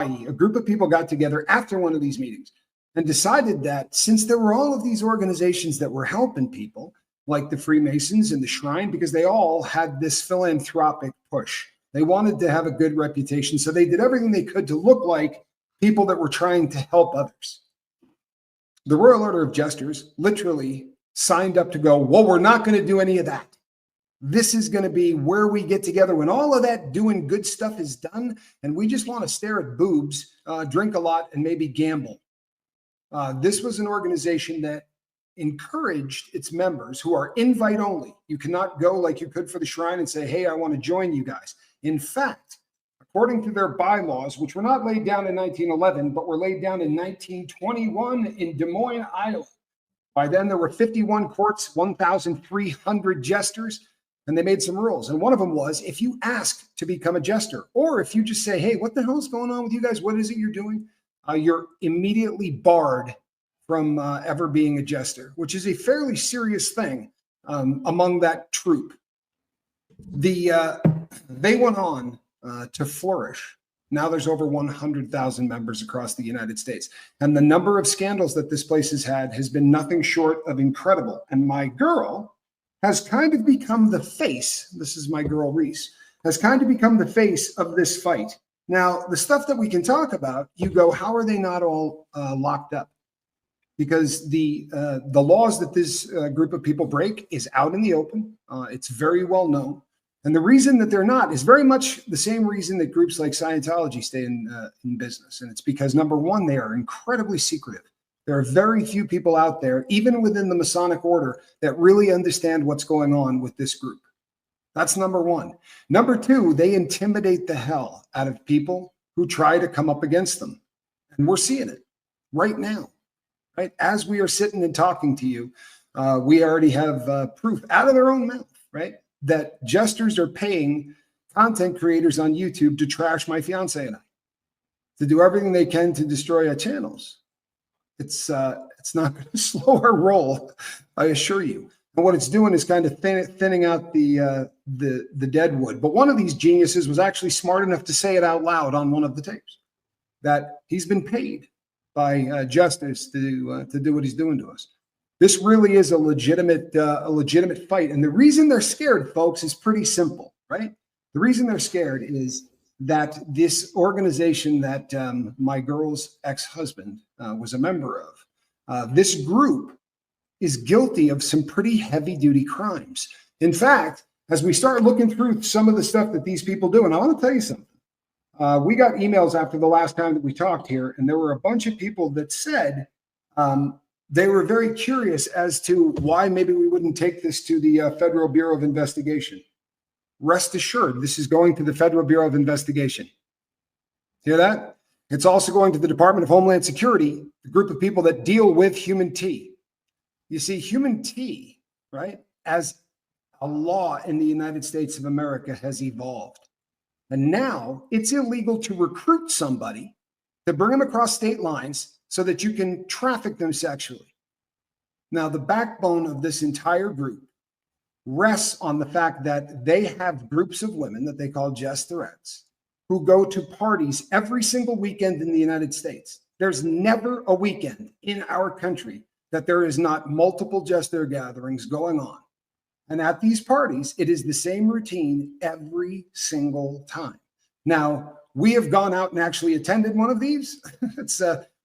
a group of people got together after one of these meetings and decided that since there were all of these organizations that were helping people, like the Freemasons and the Shrine, because they all had this philanthropic push. They wanted to have a good reputation, so they did everything they could to look like people that were trying to help others. The Royal Order of Jesters literally signed up to go, well, we're not going to do any of that. This is going to be where we get together when all of that doing good stuff is done, and we just want to stare at boobs, drink a lot, and maybe gamble. This was an organization that encouraged its members, who are invite only. You cannot go like you could for the Shrine and say, hey, I want to join you guys. In fact, according to their bylaws, which were not laid down in 1911, but were laid down in 1921 in Des Moines, Iowa. By then, there were 51 courts, 1,300 jesters, and they made some rules. And one of them was, if you ask to become a jester, or if you just say, hey, what the hell is going on with you guys? What is it you're doing? You're immediately barred from ever being a jester, which is a fairly serious thing among that troop. They went on to flourish. Now there's over 100,000 members across the United States. And the number of scandals that this place has had has been nothing short of incredible. And my girl has kind of become the face, this is my girl Reese, has kind of become the face of this fight. Now, the stuff that we can talk about, you go, how are they not all locked up? Because the laws that this group of people break is out in the open. It's very well known. And the reason that they're not is very much the same reason that groups like Scientology stay in business. And it's because, number one, they are incredibly secretive. There are very few people out there, even within the Masonic order, that really understand what's going on with this group. That's number one. Number two, they intimidate the hell out of people who try to come up against them. And we're seeing it right now, right? As we are sitting and talking to you, we already have proof out of their own mouth, right? That jesters are paying content creators on YouTube to trash my fiance and I, to do everything they can to destroy our channels. It's not going to slow our roll, I assure you. And what it's doing is kind of thinning out the dead wood. But one of these geniuses was actually smart enough to say it out loud on one of the tapes, that he's been paid by jesters to do what he's doing to us. This really is a legitimate fight. And the reason they're scared, folks, is pretty simple, right? The reason they're scared is that this organization that my girl's ex-husband was a member of, this group is guilty of some pretty heavy-duty crimes. In fact, as we start looking through some of the stuff that these people do, and I want to tell you something. We got emails after the last time that we talked here, and there were a bunch of people that said they were very curious as to why maybe we wouldn't take this to the Federal Bureau of Investigation. Rest assured, this is going to the Federal Bureau of Investigation. Hear that? It's also going to the Department of Homeland Security, the group of people that deal with human tea. You see, human tea, right, as a law in the United States of America has evolved. And now it's illegal to recruit somebody to bring them across state lines so that you can traffic them sexually. Now, the backbone of this entire group rests on the fact that they have groups of women that they call Jesterettes who go to parties every single weekend in the United States. There's never a weekend in our country that there is not multiple Jester gatherings going on. And at these parties, it is the same routine every single time. Now, we have gone out and actually attended one of these.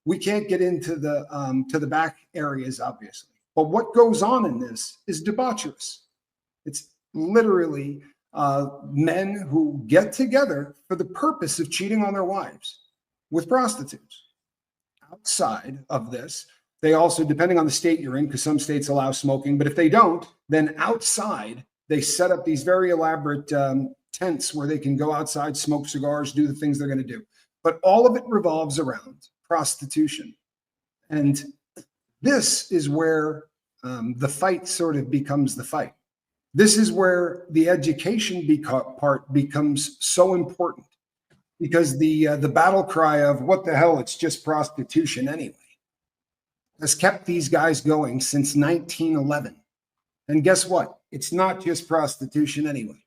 We can't get into the back areas, obviously. But what goes on in this is debaucherous. It's literally men who get together for the purpose of cheating on their wives with prostitutes. Outside of this, they also, depending on the state you're in, because some states allow smoking, but if they don't, then outside, they set up these very elaborate tents where they can go outside, smoke cigars, do the things they're going to do. But all of it revolves around prostitution. And this is where the fight sort of becomes the fight. This is where the education part becomes so important, because the battle cry of what the hell, it's just prostitution anyway, has kept these guys going since 1911. And guess what? It's not just prostitution anyway.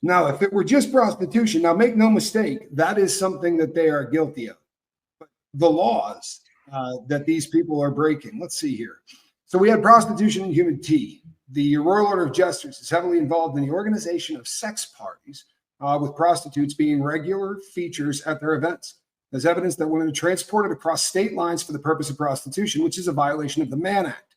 Now, if it were just prostitution, now make no mistake, that is something that they are guilty of. the laws that these people are breaking. Let's see here. So we had prostitution and human tea. The Royal Order of Jesters is heavily involved in the organization of sex parties, with prostitutes being regular features at their events. There's evidence that women are transported across state lines for the purpose of prostitution, which is a violation of the Mann Act.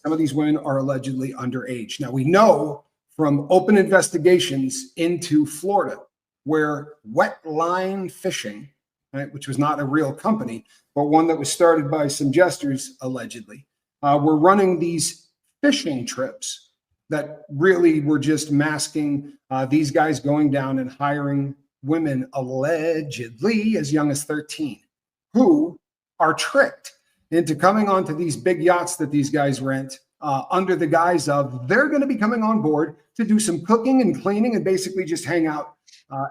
Some of these women are allegedly underage. Now, we know from open investigations into Florida, where wet line fishing, right, which was not a real company, but one that was started by some jesters, allegedly, were running these fishing trips that really were just masking these guys going down and hiring women allegedly as young as 13, who are tricked into coming onto these big yachts that these guys rent under the guise of they're going to be coming on board to do some cooking and cleaning and basically just hang out.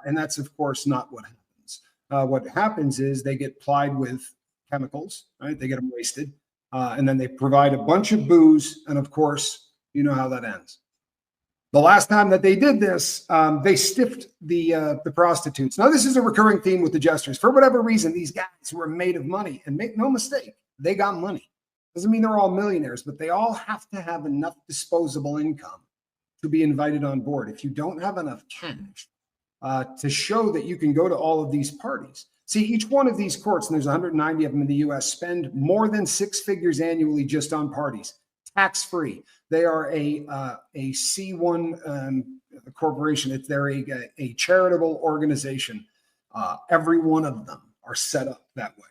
And that's, of course, not what happens. What happens is they get plied with chemicals, right? They get them wasted. And then they provide a bunch of booze. And of course, you know how that ends. The last time that they did this, they stiffed the prostitutes. Now, this is a recurring theme with the jesters. For whatever reason, these guys were made of money. And make no mistake, they got money. Doesn't mean they're all millionaires, but they all have to have enough disposable income to be invited on board. If you don't have enough cash to show that you can go to all of these parties. See, each one of these courts, and there's 190 of them in the US, spend more than 6 figures annually just on parties, tax-free. They are a C1 corporation. They're a charitable organization. Every one of them are set up that way.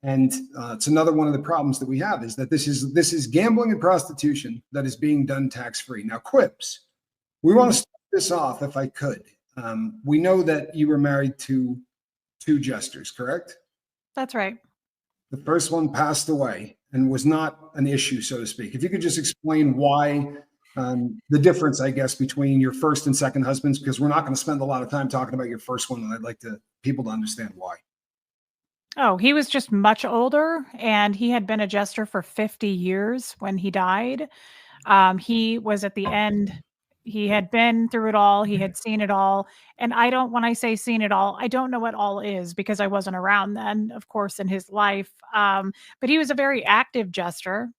And it's another one of the problems that we have is that this is gambling and prostitution that is being done tax-free. Now, Quips, we want to start this off if I could. We know that you were married to 2 jesters, correct? That's right. The first one passed away and was not an issue, so to speak. If you could just explain why the difference, I guess, between your first and second husbands, because we're not going to spend a lot of time talking about your first one, and I'd like people to understand why. Oh, he was just much older, and he had been a jester for 50 years when he died. He was at the end. He had been through it all. He had seen it all. And when I say seen it all, I don't know what all is because I wasn't around then, of course, in his life. But he was a very active jester.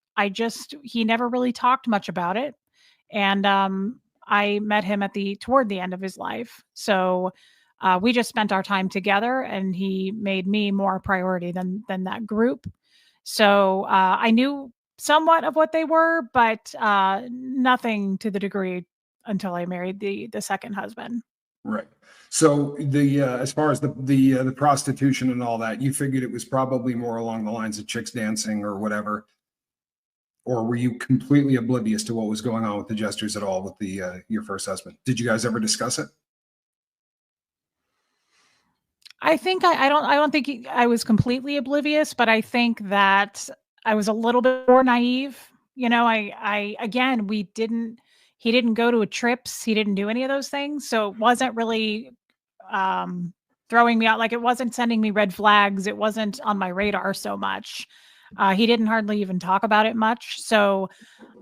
He never really talked much about it. And I met him toward the end of his life. So we just spent our time together, and he made me more a priority than that group. So I knew somewhat of what they were, but nothing to the degree until I married the second husband. Right. So as far as the prostitution and all that, you figured it was probably more along the lines of chicks dancing or whatever, or were you completely oblivious to what was going on with the jesters at all with your first husband? Did you guys ever discuss it? I think I don't think I was completely oblivious, but I think that I was a little bit more naive. You know, again, he didn't go to trips. He didn't do any of those things. So it wasn't really throwing me out. Like, it wasn't sending me red flags. It wasn't on my radar so much. He didn't hardly even talk about it much. So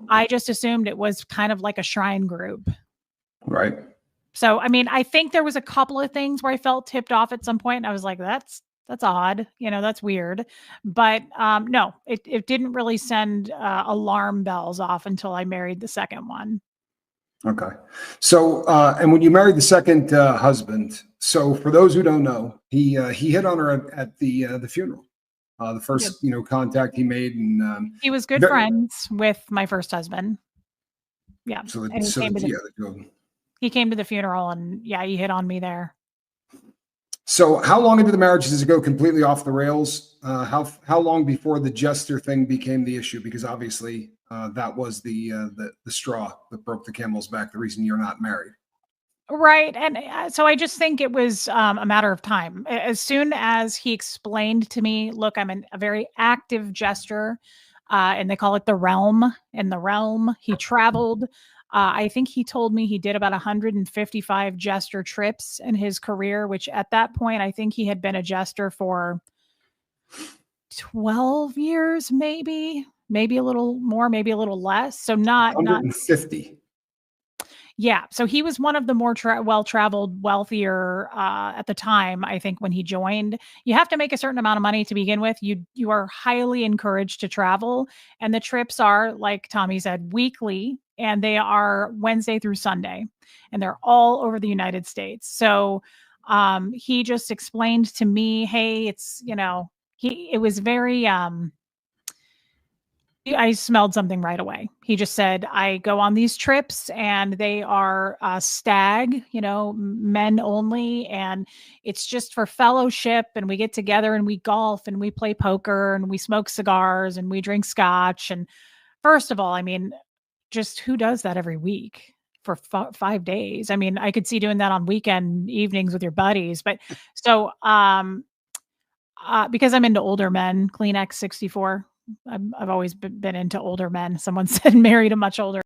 I just assumed it was kind of like a shrine group. Right. So, I mean, I think there was a couple of things where I felt tipped off at some point. And I was like, that's odd. You know, that's weird. But no, it didn't really send alarm bells off until I married the second one. Okay. So, and when you married the second husband, so for those who don't know, he hit on her at the funeral. The first, contact he made, and he was good friends with my first husband. Yeah. So, he came to the funeral, and he hit on me there. So how long into the marriage does it go completely off the rails? How long before the jester thing became the issue? Because obviously that was the straw that broke the camel's back, the reason you're not married. Right. And so I just think it was a matter of time. As soon as he explained to me, look, I'm a very active jester, and they call it the realm. In the realm, he traveled. I think he told me he did about 155 jester trips in his career, which at that point, I think he had been a jester for 12 years, maybe a little more, maybe a little less. So not 150. Yeah, so he was one of the more well-traveled, wealthier, at the time, I think, when he joined. You have to make a certain amount of money to begin with. You are highly encouraged to travel, and the trips are, like Tommy said, weekly, and they are Wednesday through Sunday, and they're all over the United States. So, he just explained to me, "Hey, it's," it was very, I smelled something right away. He just said, "I go on these trips and they are stag, men only. And it's just for fellowship. And we get together and we golf and we play poker and we smoke cigars and we drink scotch." And first of all, I mean, just who does that every week for 5 days? I mean, I could see doing that on weekend evenings with your buddies. But so, because I'm into older men, Kleenex 64. I've always been into older men. Someone said married a much older